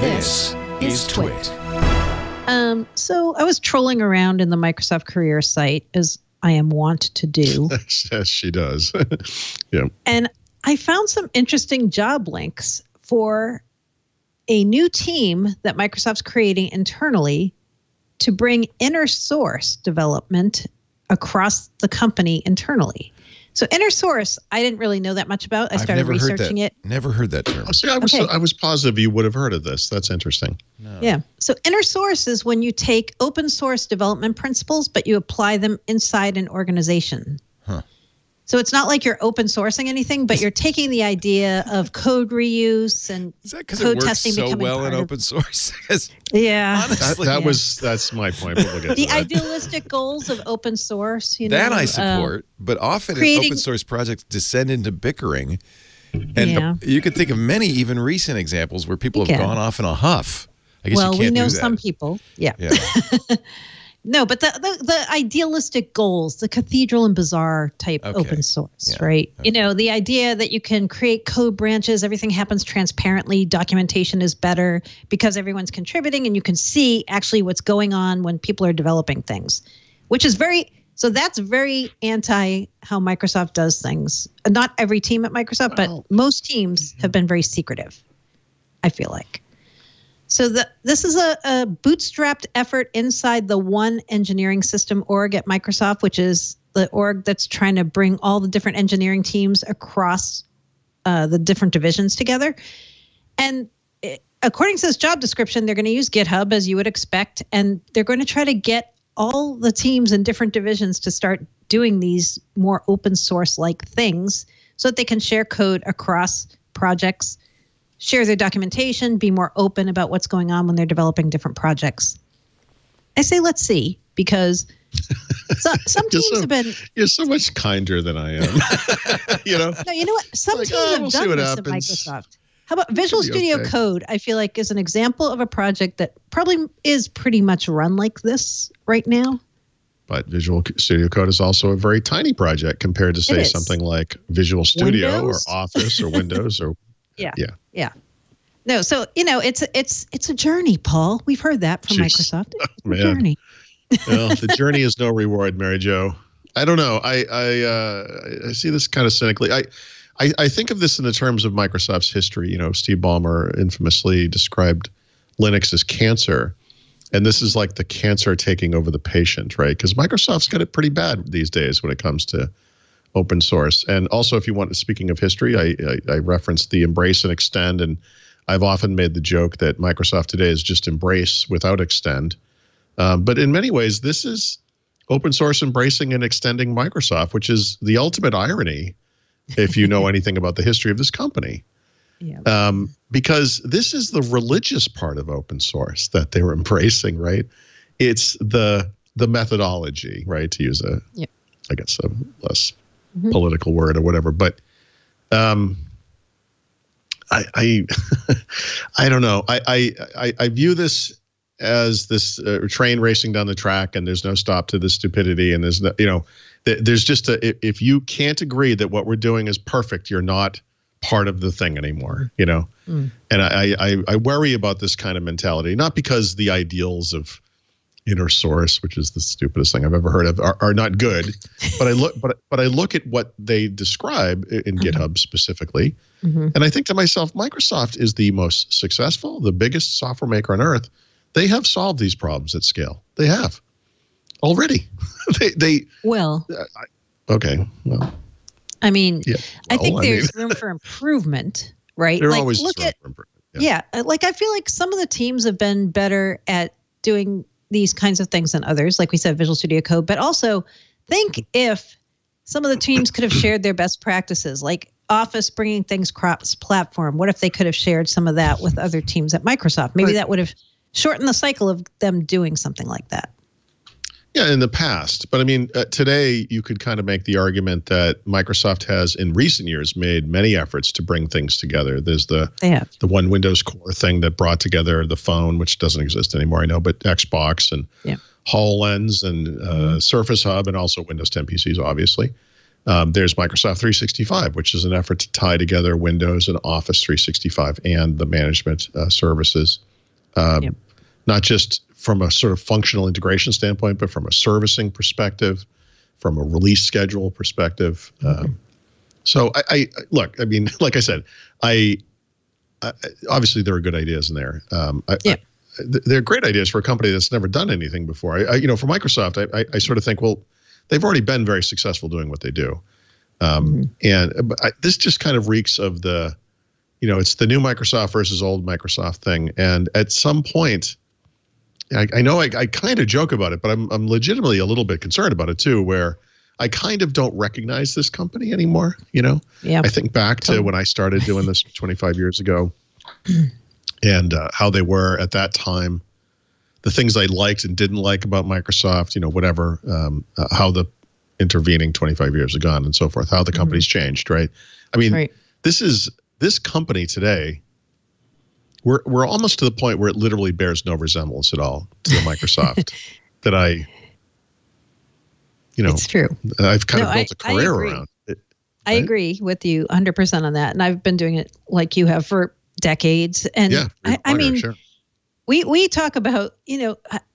This is Twit. So I was trolling around in the Microsoft career site, as I am wont to do. Yes, she does. Yeah. And I found some interesting job links for a new team that Microsoft's creating internally to bring inner source development across the company internally. So inner source, I didn't really know that much about. I started researching it. Never heard that term. See, I was positive you would have heard of this. That's interesting. No. Yeah. So inner source is when you take open source development principles, but you apply them inside an organization. Huh. So it's not like you're open sourcing anything, but you're taking the idea of code reuse and code testing so becoming well in open source? Yeah. Honestly, That's my point. But we'll get The to that. idealistic goals of open source, that I support, but often open source projects descend into bickering. And you could think of many even recent examples where people have gone off in a huff. I guess you can't we know do that. some people. Yeah. No, but the idealistic goals, the cathedral and bazaar type open source, right? Okay. You know, the idea that you can create code branches, everything happens transparently, documentation is better because everyone's contributing and you can see actually what's going on when people are developing things, which is that's very anti how Microsoft does things. Not every team at Microsoft, but most teams have been very secretive, I feel like. So this is a bootstrapped effort inside the One Engineering System org at Microsoft, which is the org that's trying to bring all the different engineering teams across the different divisions together. And according to this job description, they're going to use GitHub, as you would expect, and they're going to try to get all the teams in different divisions to start doing these more open source-like things so that they can share code across projects, share their documentation, be more open about what's going on when they're developing different projects. I say let's see, because some teams have been... You're so much kinder than I am. You know? No, you know what? Some teams have done this at Microsoft. How about Visual Studio Code, I feel like, is an example of a project that probably is pretty much run like this right now. But Visual Studio Code is also a very tiny project compared to, say, something like Visual Studio or Office or Windows or... Yeah. No, so it's a journey, Paul. We've heard that from Microsoft. It's a journey. Well, the journey is no reward, Mary Jo. I don't know. I see this kind of cynically. I think of this in the terms of Microsoft's history. You know, Steve Ballmer infamously described Linux as cancer, and this is like the cancer taking over the patient, right? Because Microsoft's got it pretty bad these days when it comes to open source. And also, if you want, speaking of history, I referenced the embrace and extend, and I've often made the joke that Microsoft today is just embrace without extend. But in many ways, this is open source embracing and extending Microsoft, which is the ultimate irony if you know anything about the history of this company. Yeah. Because this is the religious part of open source that they're embracing, right? It's the methodology, right, to use I guess a less political word or whatever, but I don't know. I view this as this train racing down the track, and there's no stop to the stupidity, and there's no, there's just if you can't agree that what we're doing is perfect, you're not part of the thing anymore, And I worry about this kind of mentality, not because the ideals of inner source, which is the stupidest thing I've ever heard of, are not good, but I look at what they describe in GitHub specifically, and I think to myself, Microsoft is the most successful, the biggest software maker on earth. They have solved these problems at scale. They have already. Okay. Well, I mean, I think there's room for improvement, right? There's always room for improvement. Yeah, like I feel like some of the teams have been better at doing these kinds of things than others, like we said, Visual Studio Code, but also think if some of the teams could have shared their best practices, like Office bringing things cross-platform. What if they could have shared some of that with other teams at Microsoft? Maybe that would have shortened the cycle of them doing something like that. Yeah, in the past. But I mean, today you could kind of make the argument that Microsoft has in recent years made many efforts to bring things together. There's the one Windows Core thing that brought together the phone, which doesn't exist anymore, I know, but Xbox and HoloLens and Surface Hub, and also Windows 10 PCs, obviously. There's Microsoft 365, which is an effort to tie together Windows and Office 365 and the management services not just from a sort of functional integration standpoint, but from a servicing perspective, from a release schedule perspective. So I look, I mean, like I said, obviously there are good ideas in there. They're great ideas for a company that's never done anything before. For Microsoft, I sort of think, well, they've already been very successful doing what they do. This just kind of reeks of the, it's the new Microsoft versus old Microsoft thing. And at some point, I know I kind of joke about it, but I'm legitimately a little bit concerned about it too, where I kind of don't recognize this company anymore. I think back to when I started doing this 25 years ago and how they were at that time, the things I liked and didn't like about Microsoft, whatever, how the intervening 25 years have gone and so forth, how the company's changed, right? I mean, this company today, we're almost to the point where it literally bears no resemblance at all to the Microsoft that it's true. I've kind of built a career around it. I agree with you 100% on that. And I've been doing it like you have for decades. And I mean, sure. We talk about,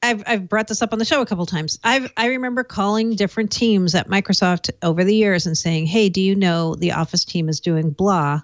I've brought this up on the show a couple of times. I remember calling different teams at Microsoft over the years and saying, hey, do you know the Office team is doing blah?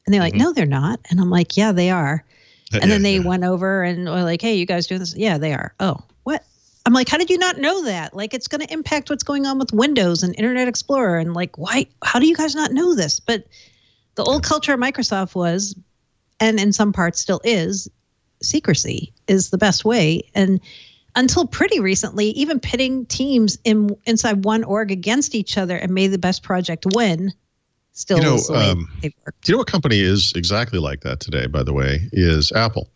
And they're like, no, they're not. And I'm like, yeah, they are. And then they went over and were like, hey, you guys doing this? Yeah, they are. Oh, what? I'm like, how did you not know that? Like, it's going to impact what's going on with Windows and Internet Explorer. And like, why? How do you guys not know this? But the old culture of Microsoft was, and in some parts still is, secrecy is the best way. And until pretty recently, even pitting teams inside one org against each other and made the best project win still is the way they work. Do you know what company is exactly like that today, by the way, is Apple.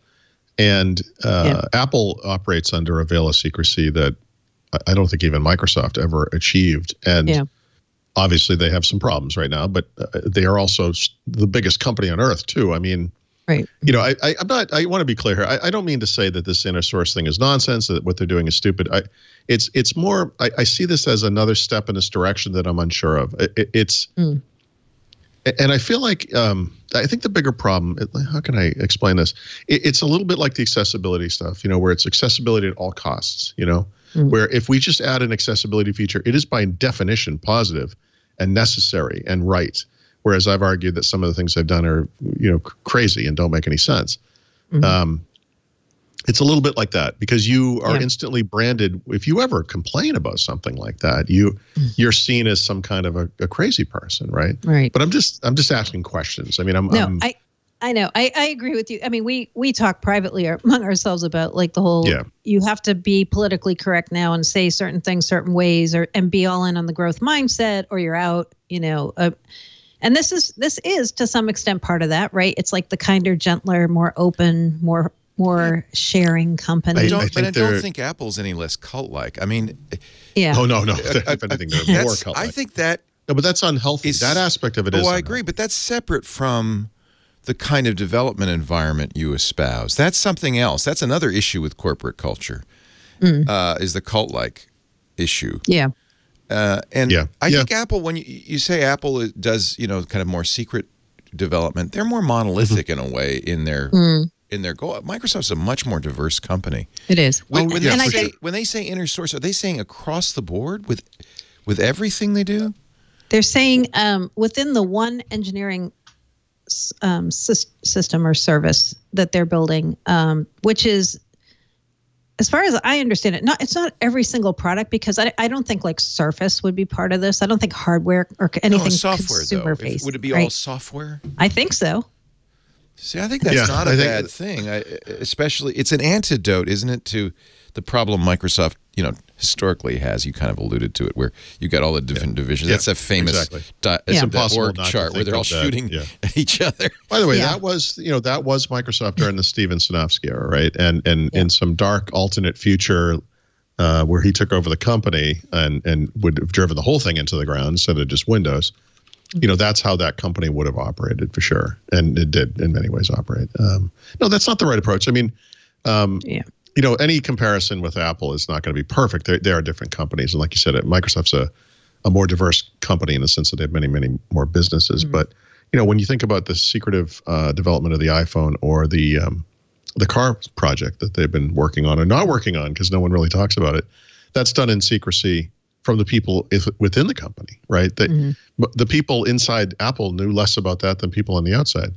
And Apple operates under a veil of secrecy that I don't think even Microsoft ever achieved. And obviously they have some problems right now, but they are also the biggest company on earth too. I mean, right. I want to be clear here. I don't mean to say that this inner source thing is nonsense, that what they're doing is stupid. It's more, I see this as another step in this direction that I'm unsure of. And I feel like, I think the bigger problem, how can I explain this? It's a little bit like the accessibility stuff, where it's accessibility at all costs, where if we just add an accessibility feature, it is by definition positive and necessary and right. Whereas I've argued that some of the things they've done are, crazy and don't make any sense. It's a little bit like that because you are instantly branded. If you ever complain about something like that, you're seen as some kind of a crazy person, right? Right. But I'm just asking questions. I mean, I know. I agree with you. I mean, we talk privately among ourselves about like the whole, you have to be politically correct now and say certain things certain ways and be all in on the growth mindset or you're out, and this is to some extent part of that, right? It's like the kinder, gentler, more open, more sharing company. I don't think Apple's any less cult-like. I mean, Oh no. If anything, they're more cult-like. I think that. No, but that's unhealthy. That aspect of it is. Oh, I agree, but that's separate from the kind of development environment you espouse. That's something else. That's another issue with corporate culture. Is the cult-like issue. Yeah. I think Apple, when you say Apple does, kind of more secret development, they're more monolithic in a way in their goal. Microsoft's a much more diverse company. It is. When they say inner source, are they saying across the board with everything they do? They're saying within the one engineering system or service that they're building, which is, as far as I understand it, it's not every single product because I don't think like Surface would be part of this. I don't think hardware or anything consumer facing. Would it be all software? I think so. See, I think that's not a bad thing. Especially, it's an antidote, isn't it, to the problem Microsoft, historically has. You kind of alluded to it, where you got all the different divisions. That's a famous org chart where they're all shooting at each other. By the way, that was Microsoft during the Steven Sinofsky era, right? And in some dark alternate future where he took over the company and would have driven the whole thing into the ground instead of just Windows. That's how that company would have operated for sure. And it did in many ways operate. No, that's not the right approach. I mean, any comparison with Apple is not going to be perfect. They are different companies. And like you said, Microsoft's a more diverse company in the sense that they have many, many more businesses. But, when you think about the secretive development of the iPhone or the the car project that they've been working on or not working on, because no one really talks about it, that's done in secrecy from the people within the company, right? That the people inside Apple knew less about that than people on the outside.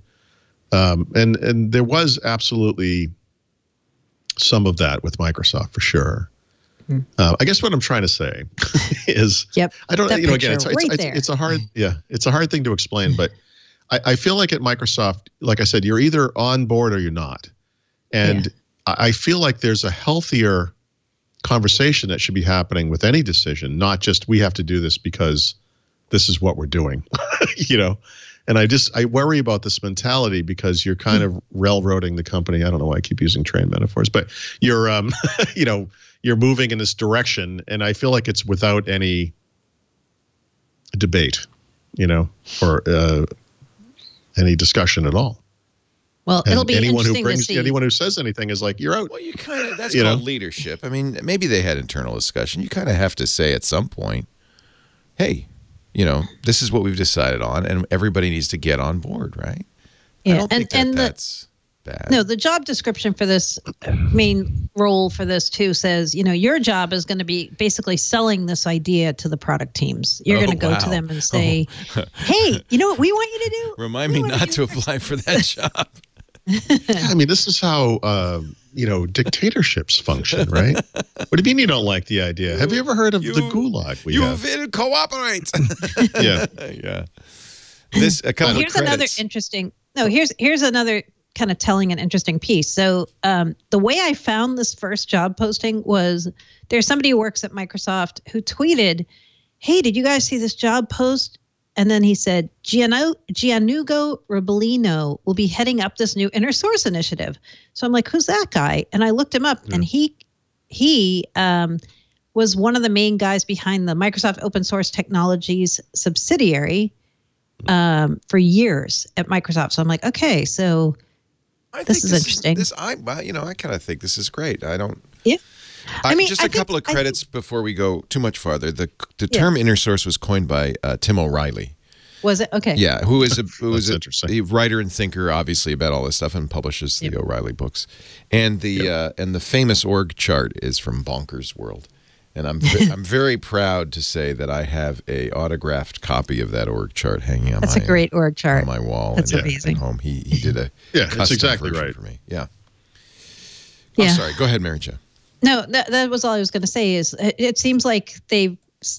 And there was absolutely some of that with Microsoft for sure. I guess what I'm trying to say is, I don't, you know, again, it's a hard, it's a hard thing to explain, but I feel like at Microsoft, like I said, you're either on board or you're not. And I feel like there's a healthier conversation that should be happening with any decision, not just we have to do this because this is what we're doing, you know? And I worry about this mentality because you're kind of railroading the company. I don't know why I keep using train metaphors, but you're, you know, you're moving in this direction. And I feel like it's without any debate, you know, or any discussion at all. Well, and it'll be interesting to see. Anyone who says anything is like, you're out. Well, you kind of, that's called leadership. I mean, maybe they had internal discussion. You kind of have to say at some point, hey, you know, this is what we've decided on, and everybody needs to get on board, right? Yeah, I don't think that's bad. No, the job description for this main role for this too says, you know, your job is going to be basically selling this idea to the product teams. You're going to go to them and say, hey, you know what we want you to do? Remind me not to apply for that job. I mean, this is how, you know, dictatorships function, right? What do you mean you don't like the idea? Have you ever heard of the gulag we have? You will cooperate. Yeah. This, a couple here's of another credits. interesting, here's another kind of telling and interesting piece. So the way I found this first job posting was there's somebody who works at Microsoft who tweeted, hey, did you guys see this job post? And then he said, Gianluca Ribellino will be heading up this new inner source initiative. So I'm like, who's that guy? And I looked him up, and he was one of the main guys behind the Microsoft Open Source Technologies subsidiary for years at Microsoft. So I'm like, okay, so this is interesting. You know, I kind of think this is great. I don't. Yeah. I mean, just a couple of credits before we go too much farther. The term inner source was coined by Tim O'Reilly. Was it? Okay. Yeah, who is a writer and thinker, obviously, about all this stuff, and publishes the O'Reilly books. And the famous org chart is from Bonkers World. And I'm very proud to say that I have a autographed copy of that org chart hanging on a great org chart on my wall. That's amazing. At home. He did a that's exactly version right for me. Yeah. I'm sorry. Go ahead, Mary Jo. No, that was all I was going to say. Is it seems like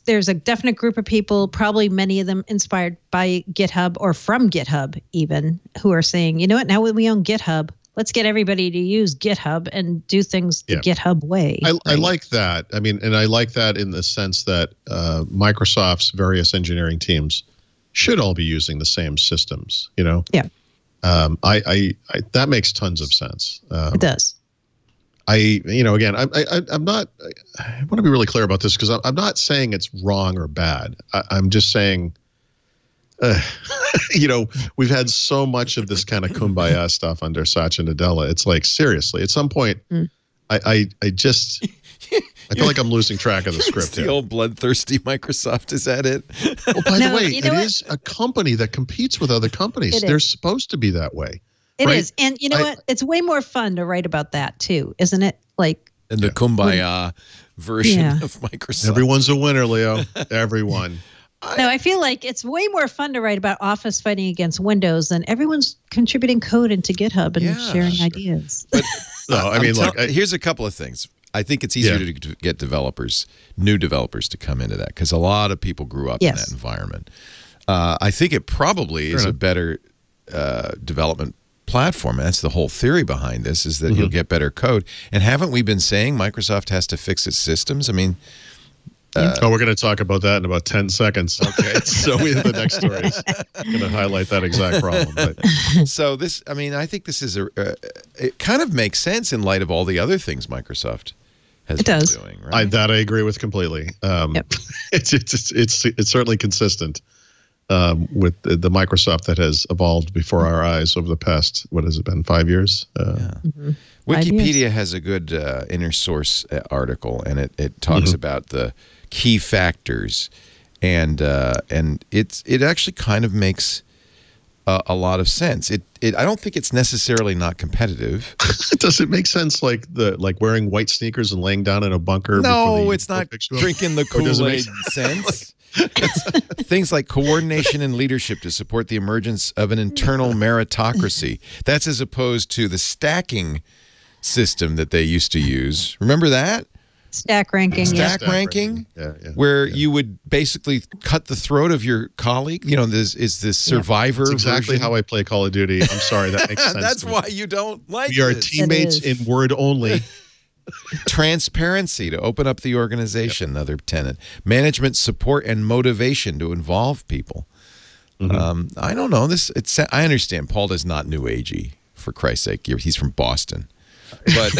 there's a definite group of people, probably many of them inspired by GitHub or from GitHub even, who are saying, you know what, now that we own GitHub, let's get everybody to use GitHub and do things the GitHub way. I like that. I mean, and I like that in the sense that Microsoft's various engineering teams should all be using the same systems, you know? Yeah. That makes tons of sense. It does. You know, again, I'm not, I want to be really clear about this because I'm not saying it's wrong or bad. I'm just saying, you know, we've had so much of this kind of kumbaya stuff under Satya Nadella. It's like, seriously, at some point, I feel like I'm losing track of the script. The old bloodthirsty Microsoft, is that it? Well, by the way, it is a company that competes with other companies. They're supposed to be that way. It is. And you know what? It's way more fun to write about that too, isn't it? Like in the kumbaya version of Microsoft. Everyone's a winner, Leo. Everyone. No, I feel like it's way more fun to write about Office fighting against Windows than everyone's contributing code into GitHub and sharing ideas. But, no, I mean, here's a couple of things. I think it's easier to get new developers to come into that because a lot of people grew up in that environment. I think it probably is a better development platform. That's the whole theory behind this, is that you'll get better code. And haven't we been saying Microsoft has to fix its systems? I mean, we're going to talk about that in about 10 seconds. Okay. So the next story is going to highlight that exact problem. But. So this, I mean, I think this is it kind of makes sense in light of all the other things Microsoft has been doing. Right? I agree with completely. It's certainly consistent. With the Microsoft that has evolved before our eyes over the past, what has it been, 5 years? Wikipedia has a good inner source article, and it talks about the key factors, and it actually kind of makes a lot of sense. I don't think it's necessarily not competitive. Does it make sense like wearing white sneakers and laying down in a bunker? No, it's not drinking the Kool-Aid sense. It's things like coordination and leadership to support the emergence of an internal meritocracy. That's as opposed to the stacking system that they used to use. Remember that? Stack ranking. Stack ranking, where you would basically cut the throat of your colleague. You know, this is this survivor. That's exactly version. how I play Call of Duty. I'm sorry, that makes sense. That's why you don't like it. We are teammates in word only. Transparency to open up the organization, another tenet. Management support and motivation to involve people. I don't know. I understand Paul is not new agey, for Christ's sake. He's from Boston. But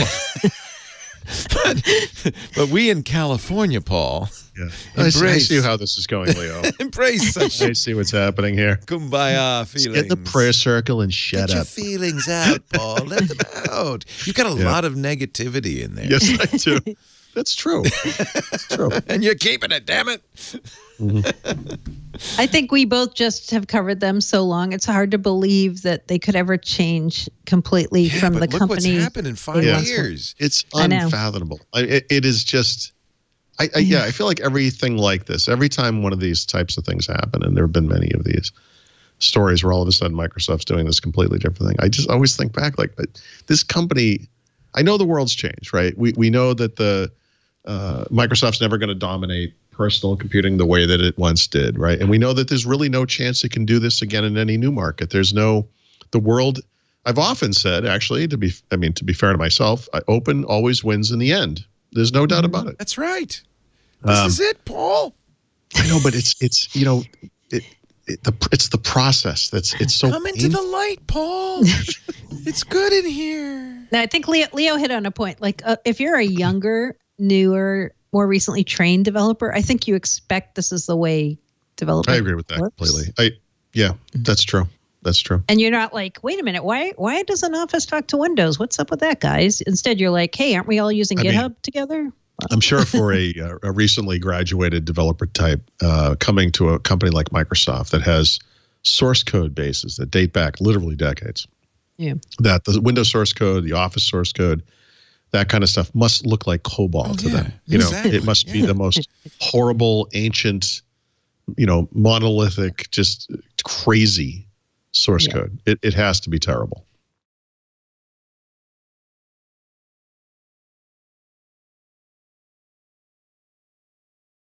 but we in California, Paul. Yeah. I see how this is going, Leo. Embrace such. I see what's happening here. Kumbaya feelings. Get in the prayer circle and shut up. Get your feelings out, Paul. Let them out. You've got a lot of negativity in there. Yes, I do. That's true. That's true. And you're keeping it, damn it. I think we both just have covered them so long. It's hard to believe that they could ever change completely from the company. Look what's happened in 5 years. It's unfathomable. It is just, I feel like everything like this, every time one of these types of things happen, and there have been many of these stories where all of a sudden Microsoft's doing this completely different thing. I just always think back, like, this company, I know the world's changed, right? We know that Microsoft's never going to dominate personal computing the way that it once did, right? And we know that there's really no chance it can do this again in any new market. The world, I've often said, actually, to be fair to myself, open always wins in the end. There's no doubt about it. That's right. This is it, Paul. I know, but it's it's the process it's so come into the light, Paul. It's good in here. Now, I think Leo hit on a point. Like, if you're a younger, newer, more recently trained developer, I think you expect this is the way development I agree with that completely. That's true. That's true. And you're not like, wait a minute, why doesn't Office talk to Windows? What's up with that, guys? Instead, you're like, hey, aren't we all using GitHub together? I'm sure for a recently graduated developer type coming to a company like Microsoft that has source code bases that date back literally decades. Yeah. That the Windows source code, the Office source code, that kind of stuff must look like COBOL to them. Exactly. It must be the most horrible, ancient, monolithic, just crazy source code. It has to be terrible.